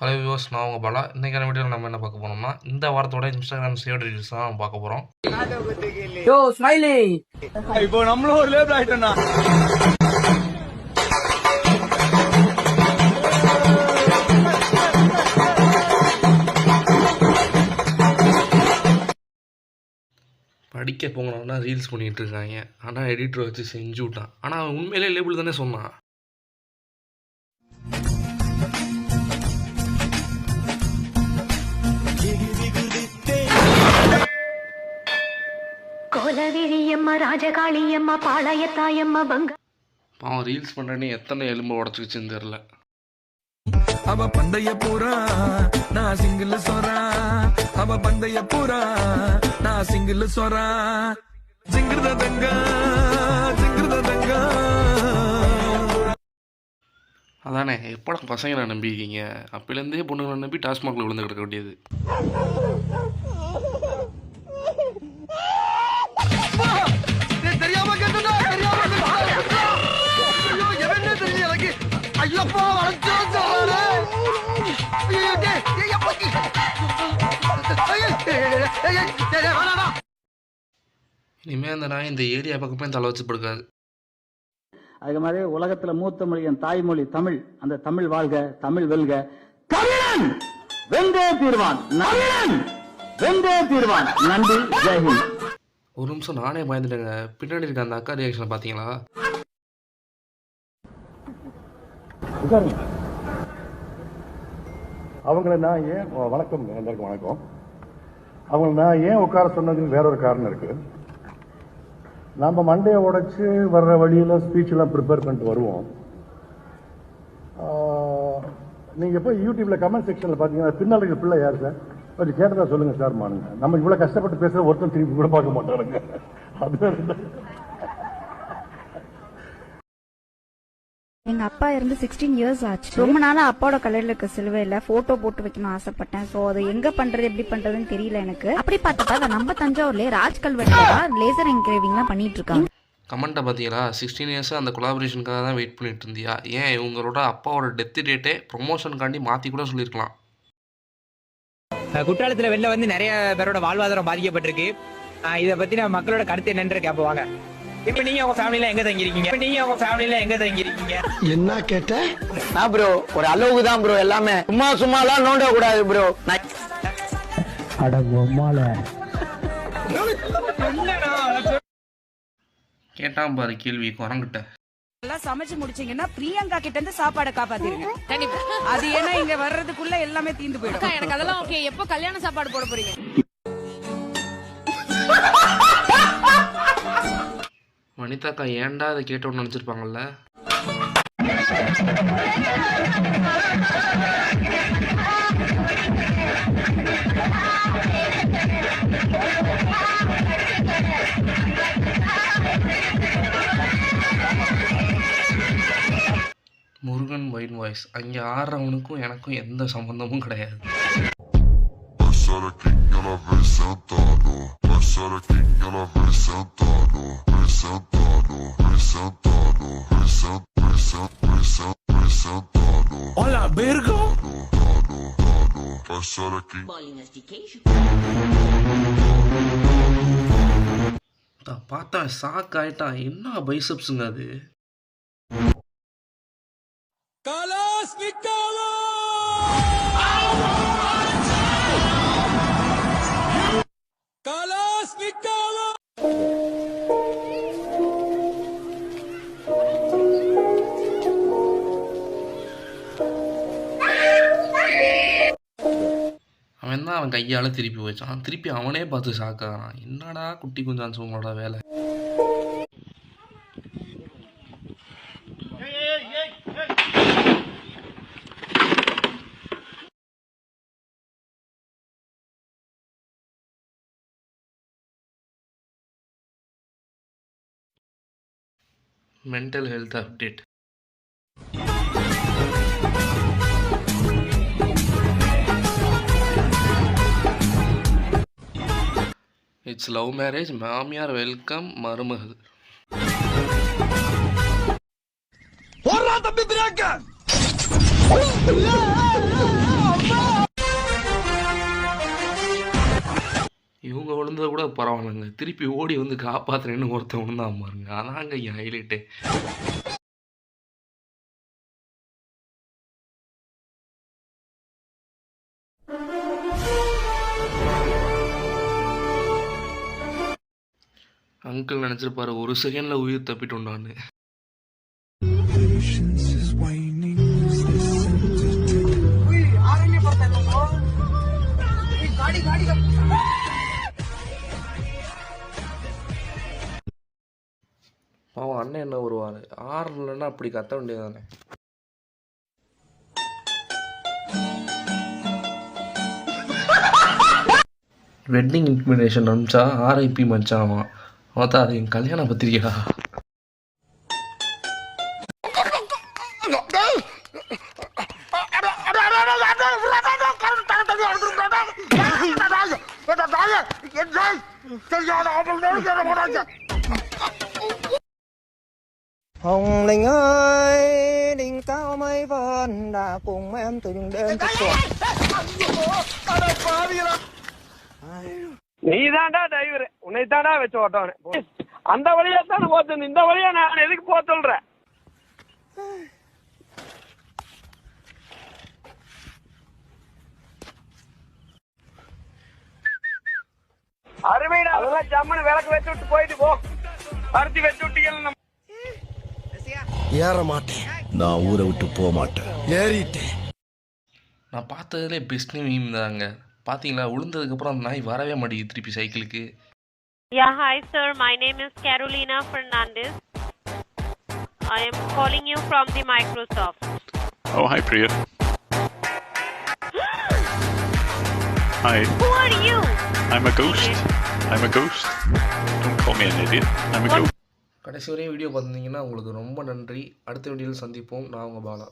Hello viewers, நான் உங்கள் பாலா. இன்றைக்கான வீடியோவில் நம்ம என்ன பார்க்க போனோம்னா, இந்த வாரத்தோட இன்ஸ்டாகிராம் சேவ் ரீல்ஸ் தான் பார்க்க போகிறோம். யோ ஸ்மைலி, இப்போ நம்மளும் ஒரு லேபிள் ஆயிட்டோம்னா படிக்க போங்கனா ரீல்ஸ் பண்ணிகிட்டு இருக்காங்க. ஆனால் எடிட்டர் வச்சு செஞ்சு விட்டான். ஆனால் அவன் உண்மையிலே லேபிள் தானே சொன்னான். கோலவிழியம்மா, ராஜகாளியம்மா, பாளையத்தாயம்மா, பங்க அவன் ரீல்ஸ் பண்ணுறேன்னு எத்தனை எலும்பு உடச்சிக்கிச்சுன்னு தெரில. அவ பந்தய பூரா நான் சிங்கிள் சொரா, அவ பந்தய பூரா நான் சிங்கிள் சொரா, சிங்கிருத தங்கா சிங்கிருத தங்கா. அதானே எப்போட பசங்களை நம்பியிருக்கீங்க? அப்போலேருந்தே பொண்ணுங்களை நம்பி டாஸ்மாகில் விழுந்து கிடக்க வேண்டியது. இனிமே அந்த நாய் இந்த ஏரியா பக்கமே தலை வச்சு படுக்காது. அதுக்கு மாதிரி உலகத்துல மூத்த மொழி என் தாய்மொழி தமிழ். அந்த தமிழ் வாழ்க, தமிழ் வெல்க. தமிழன் வெந்தே தீர்வான், தமிழன் வெந்தே தீர்வான். நன்றி, ஜெய்ஹிந்த். ஒரு நிமிஷம் நானே பயந்துட்டேங்க. பின்னாடி இருக்க அந்த அக்கா ரியாக்ஷனை பார்த்தீங்களா? அவங்கள நான் ஏன் வணக்கம், எல்லாருக்கும் வணக்கம். அவங்கள நான் ஏன் உட்கார சொன்னதுக்கு வேற ஒரு காரணம் இருக்கு. நம்ம மண்டையை உடைச்சு வர்ற வழியில ஸ்பீச் எல்லாம் ப்ரிப்பேர் பண்ணிட்டு வருவோம். நீங்க போய் யூடியூப்ல கமெண்ட் செக்ஷன்ல பாத்தீங்கன்னா பின்னால் இருக்கிற பிள்ளை யாரு சார், கொஞ்சம் கேட்டதா சொல்லுங்க சார் மானுங்க. நம்ம இவ்வளவு கஷ்டப்பட்டு பேசுற ஒருத்தன் திருப்பி கூட பார்க்க மாட்டாருங்க. அது எங்க அப்பா இருந்து 16 இயர்ஸ் ஆச்சு. ரொம்ப நாளா அப்பாவோட கலர்ல இருக்க சிலுவையில போட்டோ போட்டு வைக்கணும் ஆசைப்பட்டேன். சோ அது எங்க பண்றது, எப்படி பண்றதுன்னு தெரியல எனக்கு. அப்படி பார்த்தா நம்ம தஞ்சாவூர்லயே ராஜ்கல்வெட்டுல லேசர் என்கிரேவிங் எல்லாம் பண்ணிட்டு இருக்காங்க. கமெண்ட்டை பார்த்தீங்களா? 16 இயர்ஸ் அந்த கொலாபரேஷனுக்காக தான் வெயிட் பண்ணிட்டு இருந்தியா? ஏன் இவங்களோட அப்பாவோட டெத் டேட்டே ப்ரொமோஷனுக்காண்டி மாற்றி கூட சொல்லியிருக்கலாம். குற்றாலத்துல வெளில வந்து நிறைய பேரோட வாழ்வாதாரம் பாதிக்கப்பட்டிருக்கு. இதை பத்தி நான் மக்களோட கருத்து என்னன்னு கேட்போவாங்க. இப்ப நீங்க உங்க ஃபேமிலில எங்க தங்கிருக்கீங்க? என்ன கேட்ட? நான் ப்ரோ ஒரு அளவுக்கு தான் ப்ரோ, எல்லாமே சும்மா சும்மாலாம் நோண்ட கூடாது ப்ரோ. கேட்டான் பாரு கேள்வி குரங்கிட்ட. எல்லாம் சமைச்சு முடிச்சீங்கன்னா பிரியங்கா கிட்ட இருந்து சாப்பாடை காப்பாத்திருங்க. கண்டிப்பா. அது ஏன்னா இங்க வர்றதுக்குள்ள எல்லாமே தீந்து போயிடும். எனக்கு அதெல்லாம் ஓகே. எப்போ கல்யாண சாப்பாடு போட போறீங்க? வனிதாக்கா ஏன்டா அதை கேட்டோன்னு நினச்சிருப்பாங்கல்ல. Murugan wine voice. அங்கே ஆடுறவனுக்கும் எனக்கும் எந்த சம்பந்தமும் கிடையாது. Hola, Virgo. பார்த்தா ஷாக் ஆயிட்டான். என்ன பைசப்ஸுங்க அது. அவன் தான் அவன் கையால் திருப்பி வச்சான். திருப்பி அவனே பார்த்து ஷாக்காகிறான். என்னடா குட்டி குஞ்சான்ஸ் உங்களோட வேலை. Mental health update. It's love marriage. மாமியார் வெல்கம் மருமகள். தம்பி பிரேக்க பரவாயில்லைங்க. திருப்பி ஓடி வந்து காப்பாத்துறேன்னு ஒருத்தன் விழுந்தான் பாருங்க. அதாங்க இங்க ஹைலைட்டே. அங்கிள் நினைச்சிருப்பாரு ஒரு செகண்ட்ல உயிர் தப்பிட்டோம்டான்னு. பாவம் அண்ணன் என்ன வருவாரு 6 இல்லைன்னா அப்படி கத்த வேண்டியதானே. வெட்டிங் இன்விடேஷன் அனுப்பிச்சா ஆர்ஐபி மச்சான் பார்த்தா அது என் கல்யாண பத்திரிக்கைடா. Hồng Linh ơi, đỉnh cao mây vân đã cùng em từ những đêm thức cuộc. நீ தாண்டா டிரைவர், உன்னை தாண்டா வச்சு ஓட்டவனே. அந்த வழியா தானே போத்து, இந்த வழியா நான் எதுக்கு போக சொல்றேன்? அருமைடா, அதெல்லாம் ஜம்முன்னு விளக்கு வச்சு விட்டு போயிட்டு போ. பருத்தி வச்சு விட்டீங்க. ஏற மாட்டேன், நான் ஊரை விட்டு போக மாட்டேன். ஏறிட்டேன். நான் பார்த்ததுலே பெஸ்ட் மீம் தாங்க. பார்த்தீங்களா விழுந்ததுக்கப்புறம் அந்த நாய் வரவே மாட்டேங்குது திருப்பி சைக்கிளுக்கு. Yeah, hi sir. My name is Carolina Fernandez. I am calling you from the Microsoft. Oh, hi Priya. Hi. Who are you? I'm a ghost. I'm a ghost. Don't call me an idiot. I'm a ghost. கடைசி வரையும் video பார்த்துருந்தீங்கன்னா உங்களுக்கு ரொம்ப நன்றி. அடுத்த வீடியோவில் சந்திப்போம். நான் உங்கள் பாலா.